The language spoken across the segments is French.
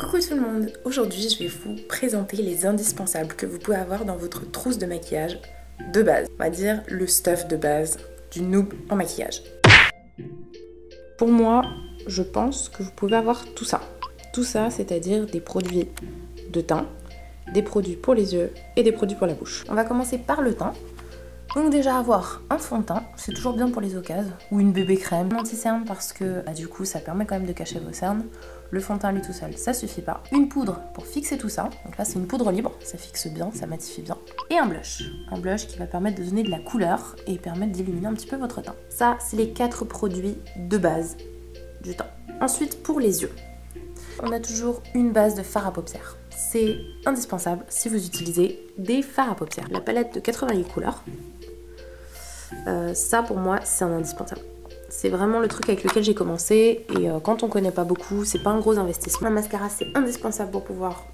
Coucou tout le monde, aujourd'hui je vais vous présenter les indispensables que vous pouvez avoir dans votre trousse de maquillage de base. On va dire le stuff de base du noob en maquillage. Pour moi, je pense que vous pouvez avoir tout ça. Tout ça, c'est-à-dire des produits de teint, des produits pour les yeux et des produits pour la bouche. On va commencer par le teint. Donc déjà avoir un fond de teint, c'est toujours bien pour les occasions, ou une bébé crème, anti-cerne parce que du coup ça permet quand même de cacher vos cernes. Le fond de teint lui tout seul, ça suffit pas. Une poudre pour fixer tout ça, donc là c'est une poudre libre, ça fixe bien, ça matifie bien. Et un blush qui va permettre de donner de la couleur et permettre d'illuminer un petit peu votre teint. Ça c'est les 4 produits de base du teint. Ensuite pour les yeux, on a toujours une base de fard à paupières. C'est indispensable si vous utilisez des fards à paupières. La palette de 88 couleurs. Ça pour moi c'est un indispensable. C'est vraiment le truc avec lequel j'ai commencé et quand on connaît pas beaucoup, c'est pas un gros investissement. Un mascara c'est indispensable pour pouvoir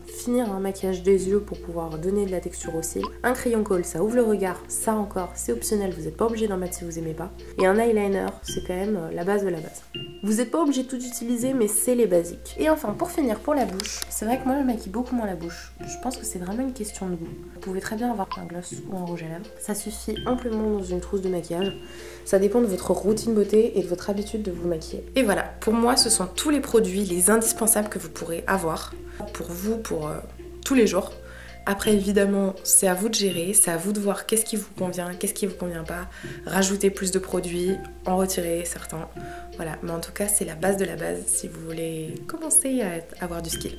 finir un maquillage des yeux, pour pouvoir donner de la texture aux cils. Un crayon colle, ça ouvre le regard, ça encore c'est optionnel, vous n'êtes pas obligé d'en mettre si vous aimez pas. Et un eyeliner, c'est quand même la base de la base. Vous n'êtes pas obligé de tout utiliser mais c'est les basiques. Et enfin pour finir pour la bouche, c'est vrai que moi je maquille beaucoup moins la bouche. Je pense que c'est vraiment une question de goût. Vous pouvez très bien avoir un gloss ou un rouge à lèvres. Ça suffit amplement dans une trousse de maquillage. Ça dépend de votre routine beauté et de votre habitude de vous maquiller. Et voilà, pour moi ce sont tous les produits, les indispensables que vous pourrez avoir pour vous, pour tous les jours. Après évidemment c'est à vous de gérer, c'est à vous de voir qu'est-ce qui vous convient, qu'est-ce qui vous convient pas, rajouter plus de produits, en retirer certains, voilà. Mais en tout cas c'est la base de la base si vous voulez commencer à avoir du skill.